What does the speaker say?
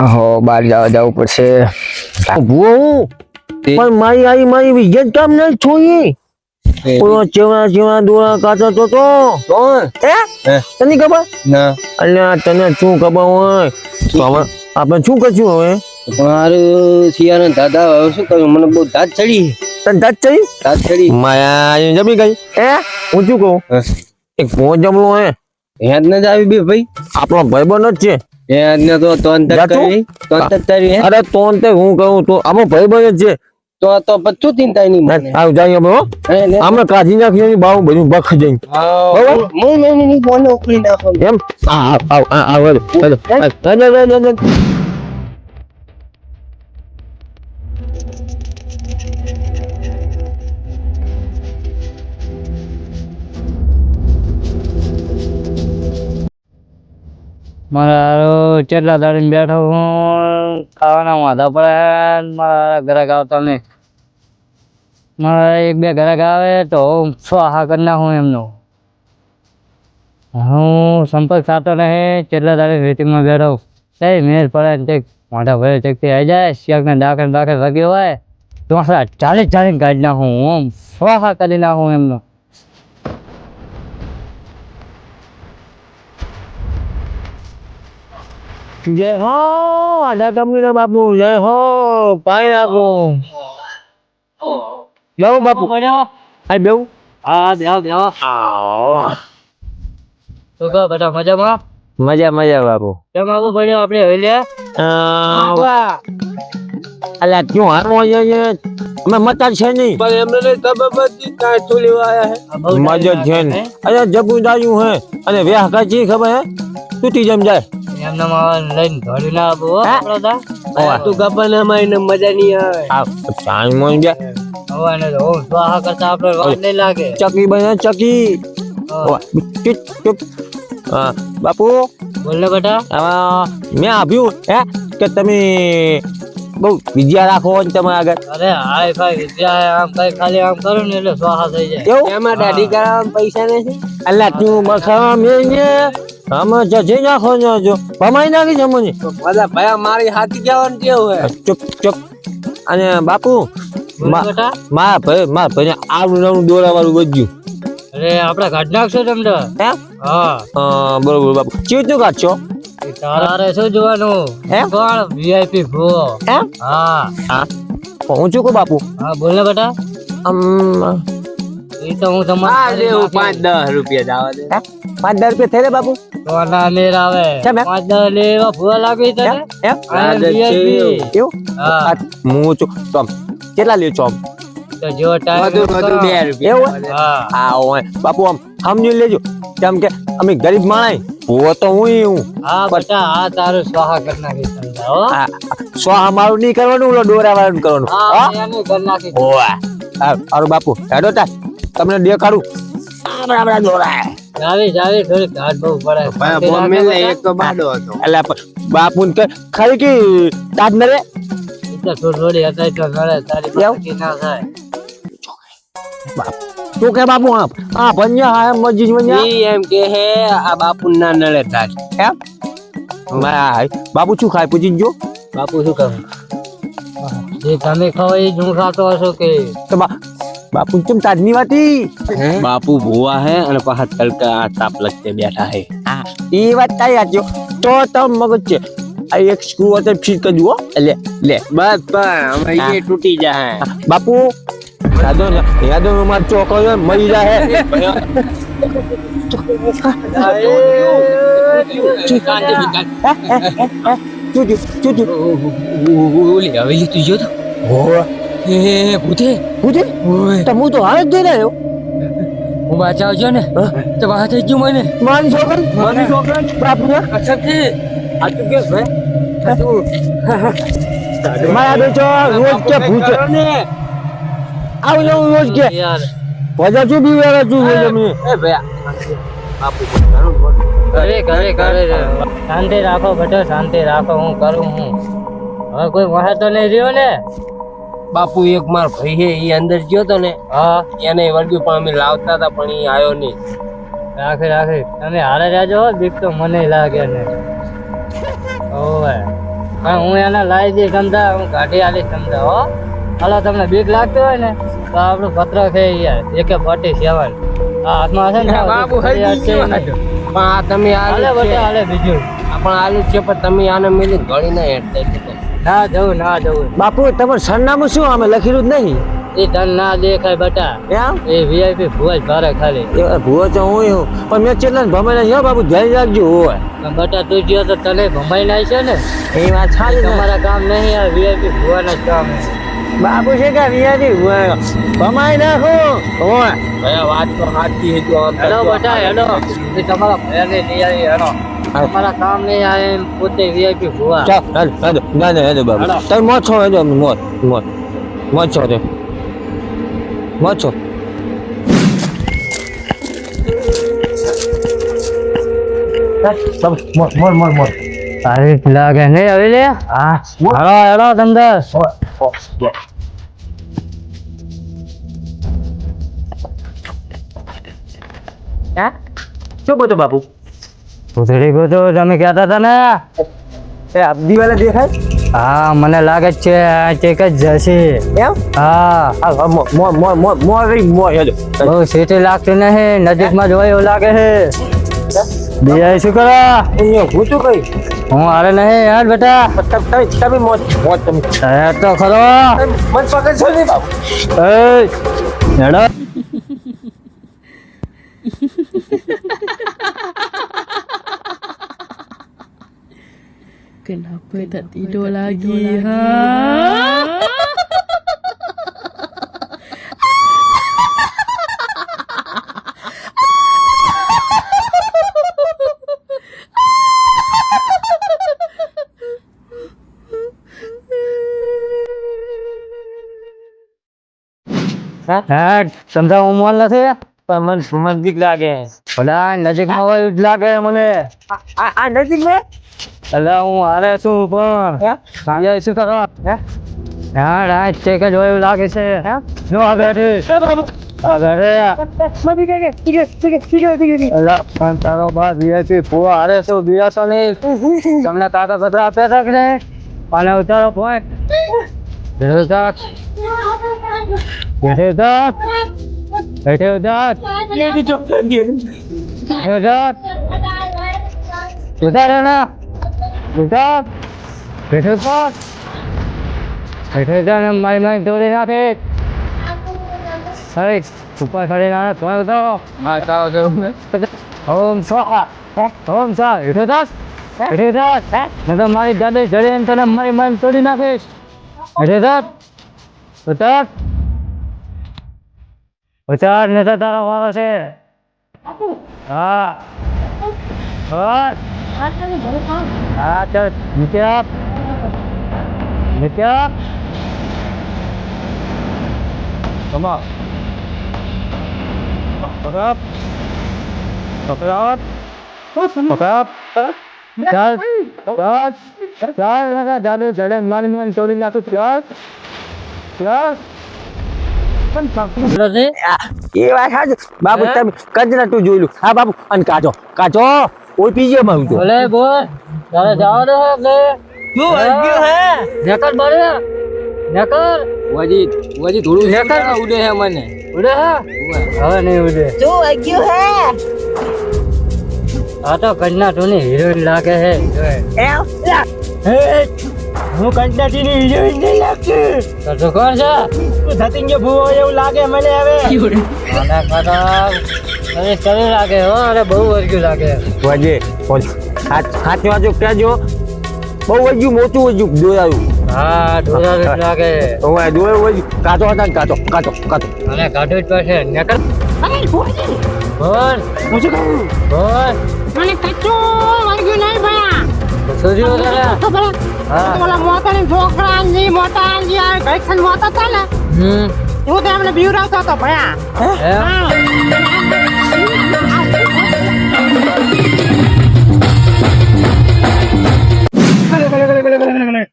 હો બહાર જવું પડશે. ભૂવો હું પણ મારી વિજેટ કામ નહીં છોઈ ઓલો ચેવા દોરા કાચો તો તને ખબર ના અલ્યા તને શું ખબર હોય તો હવે આપણે શું કરશું હવે મારું શિયાળા દાદા હવે શું કરું મને બહુ દાંત ચડી તને દાંત ચડી માયા જમી ગઈ હું શું કહું એક પોચ જમલો હે યાદ ન જ આવી બે ભાઈ આપણો ભાઈબંધ જ છે યાદ ને તો તારી અરે તોન તે હું કહું તો આમો ભાઈબંધ જ છે તો પચ્ચું ચિંતા નહીં મને આવ જાય અમે આમે કાઢી નાખી બાવું બધું બખ જઈ હું ફોન ઉકળી નાખો એમ આવ મારા કેટલા દાડીને બેઠો હું ખાવાના વાંધા પડે મારા ઘરાક આવતા નહીં મારા એક બે ઘરાક આવે તો હું સ્વાહા કરી નાખું એમનો હું સંપર્ક સાતો નહીં કેટલા દાડી વેટિંગમાં બેઠો કઈ મેળ પડે ને તે મોઢા ભરે ચકતી આવી જાય શિયાળને દાખલ વાગ્યો હોય તો ચાલીસ કાઢી નાખું હું સ્વાહા કરી નાખું એમનો જય હો આધા કંપનીના બાપુ જય હો પાણી નાખો બેવું બાપુ આ બેવું હા દેવા તો કહો બેટા મજામાં મજા બાપુ કેમ આવવું પડ્યું આપણે હવેલ્યા અલ્યા ક્યું હારવો અમે મતા છે નહીં પણ એમને ખબર બધી કાંઈ શું લેવા આયા હે મજા છે ને અરે જગું દાયું હે અને વ્યાહ કાચી ખબર હે તૂટી જમ જાય એમના માં લઈને ઘડી ના આવો આપડા તું ગપ્પા ના મારીને મજા નહીં આવે આ સાંજ મોન ગયા હવાને તો હું સ્વાહા કરતા આપણે વાત નહીં લાગે ચકી બને ચકી ચુપ હા બાપુ બોલ ને બેટા મેં આપ્યું હે કે તમે બહુ વિદ્યા રાખો ને તમે આગળ અરે હાય ભાઈ વિદ્યા આમ કઈ ખાલી આમ કરું ને એટલે સ્વાહા થઈ જાય એવું એમાં દાઢી કરાવવા પૈસા નથી અલ્લા તું બખા મેં આમાં જજે નાખો ને જો ભમાઈ નાખી છે મને મજા ભાઈ મારી હાથી જવાનું કેવું હે ચુપ અને બાપુ બેટા મારા ભાઈ આવું નવું દોરા વાળું વધ્યું અરે આપડે કાઢ નાખશો તમને હે હા બરોબર બાપુ ચીવતું કાઢશો તારે શું જોવાનું હે કોણ વીઆઈપી ભો હે હા હું છું કો બાપુ હા બોલ ને બેટા એ તો હું તમારે 5-10 રૂપિયા જવા દે 5-10 રૂપિયા થઈ રે બાપુ સોના મેર આવે કેમ 5-10 લેવા ભૂવા લાગી તને એવું હા હું છું તો કેટલા લ્યો છો આમ તો જો ટાઈમ વધુ 2 રૂપિયા હા ઓય બાપુ આમ સમજી લેજો કેમ કે અમે ગરીબ માણસ ભૂવો તો હું હા બેટા આ તારું સ્વાહા કરી નાખી સમજાવો સ્વાહા મારું નહીં કરવાનું ઓલો દોરા વાળું કરવાનું હા એને કરી નાખી ઓય અરે બાપુ હેડો તા તમને દેખાડું આપણા દોરા જાવી થોડી ઘાટ બહુ પડે ભાઈ બોમ્બે ને એક તો બાડો હતો એટલે બાપુ કે ખરી કે તાજ નરે એટલે થોડી હતા તો નડે તારી બાકી ના થાય તું કે બાપુ આ ભંજા આ મજી ભંજા ઈ એમ કે હે આ બાપુ ના નળે તાજ એમ બાપુ શું ખાય પૂછી જો બાપુ શું કહું જે તમે ખાવ એ જ હું ખાતો હશો કે તો બાપુ ચમ તાજની વાતી બાપુ ભૂવા હે અને પાછા તડકા તાપ લગતે બેઠા હે એ વાત તારી આજો તો તમ મગજ છે આ એક સ્ક્રૂ હતો ફિટ કરી દો લે બસ પણ અમે એ તૂટી જાય બાપુ યાદો માર ચોકો મરી જાય ઓલી હવેલી તું જો તો એ ભૂતે હું તો હાલ જ જઈ રહ્યો હું બચાવજો ને તો વાત થઈ ગયું મને મારી છોકરી બાપુ અસરથી આ તું કે ભાઈ મારા બેચો રોજ કે ભૂત આવ જાઉં રોજ કે યાર વજા શું બીવારા છું મને એ ભાઈ બાપુ કરે શાંતિ રાખો બેટા શાંતિ રાખો હું કરું હું હવે કોઈ વહે તો નહીં રહ્યો ને બાપુ એક માર ભાઈ હે ઈ અંદર ગયો તો ને હા એને વળગ્યું પણ અમે લાવતા હતા પણ ઈ આવ્યો નહીં રાખે તમે હારે રહેજો બીક તો મને લાગે ને ઓવે પણ હું એને લાવી દઈશ સમજા, હું કાઢી આલીશ સમજા હો. હાલો તમને બીક લાગતી હોય ને તો આપણું પત્ર છે યાર AK-47 આ હાથમાં છે ને બાબુ હઈ ગયું પણ આ તમે હાલે આલુ છે બટા હાલે બીજું પણ આલુ છે પણ તમે આને મિલી ગળી ના હેઠતા ના જવું બાપુ તમારું સરનામું શું અમે લખેલું જ નહીં એ તને ના દેખાય બટા એમ એ VIP ભુવા જ ભારે ખાલી એ ભૂવો તો હું પણ મેં કેટલા ભમાઈ નહીં બાપુ ધ્યાન રાખજો હોય પણ બટા તું જ્યો તો તને ભમાઈ નાય છે ને એ વાત સારી તમારા કામ નહીં આ VIP ભુવાના જ કામ છે. બાપુ છે કે વિયાજી ભમાઈ નાખો હોય ભયા વાત તો સાચી હે તો આમ હેલો બટા હેલો એ તમારા ભયાને લઈ આવી હેલો તમારા કામ નહીં આવે એમ પોતે VIP ભુવા ચાલ હેડો ના ના હેડો બાપુ હેડો. તમે મોત છો હેડો મોત છો તે મોત છો મોર તારીખ લાગે નહીં હવે લે હા હેલો ધંધા શું બધું બાપુ ઉતરી ગયો તો તમે કહેતા હતા ને એ આપદી વાળા દેખાય હા મને લાગે જ છે આ ચેક જ જશે એમ હા મોર હેડો બહુ સીટી લાગતી નહીં નજીકમાં જ હોય એવું લાગે છે બીજા શું કરો હું શું કઈ હું હારે નહીં યાર બેટા તમે મોત તમે તો ખરો મન પકડ છો નહીં બાપુ એ હેડો Kenapa tak tidur lagi? Ha? હા સમજા હું મોલ નથી પણ મને બીક લાગે ભલા નજીકમાં હોય એવું જ લાગે મને આ નજીક મેં એટલે હું હારે છું પણ બીજા શું કરો હા રાત ચેક જ હોય એવું લાગે છે જો આ બેઠી આ બેઠે અલા પણ તારો બાપ VIP ફુવા હારે છું બીજા નહીં તમને કાકા પત્ર આપ્યા હતા કે નહીં પાને ઉતારો પોઈન્ટ બેઠે ઉતાર બેઠે ઉતાર બેઠે ઉતાર ઉતાર ના ઉતાર બેઠે ઉતાર બેઠે ઉતાર ને મારી તોડી નાખે અરે ઉપર ખડી ના તો ઉતારો ઓમ સ્વાહા ઓમ સ્વાહા બેઠે ઉતાર બેઠે ઉતાર નહીં તો મારી દાદી જડે એમ તને મારી તોડી નાખીશ બેઠે ઉતાર ઉતાર ઉતાર ને તો તારો વારો છે હા હા ચાલ નીચે આપ નીચે આપ કમા પકડ પકડ પકડ ચાલ ચાલ ચાલ જડે મારી ચોરી નાખું ચાલ ચાલ એ વાત સાચી બાપુ તમે કચરા તું જોઈ લો હા બાપુ અને કાચો ઓય પીજે માં તો બોલે બોલ તારે જાવ દે એટલે શું વાગ્યું હે નેકર બરે નેકર વજી થોડું હેકર ઉડે હે મને ઉડે હે હવે નહીં ઉડે શું વાગ્યું હે? આ તો કન્યા ટુની હિરોઈન લાગે છે હું કંટાટીની હિરોઈન નહીં લાગતી તો તું કોણ છે તું ધતિંગે ભૂવો એવું લાગે મને હવે મને કાકા શરીર લાગે હો અરે બહુ વર્ગ્યું લાગે વજે હાથ વાજો કહેજો બહુ વજ્યું મોટું વજ્યું દોરાયું હા ડોરા લાગે ઓય દોરાયું વજ્યું કાચો હતા કાચો અને કાઢું જ પડશે નેકર બોલ હું શું કહું બોલ મને કચ્ચું વાગ્યું નહીં ભયા. સુજી વધારે તો ભલા હા ઓલા મોટાની છોકરાની મોટાની આ ઘરખંડ મોટા હતા ને હમ હું તો એમને બીવરાવતો હતો ભયા એમ? હા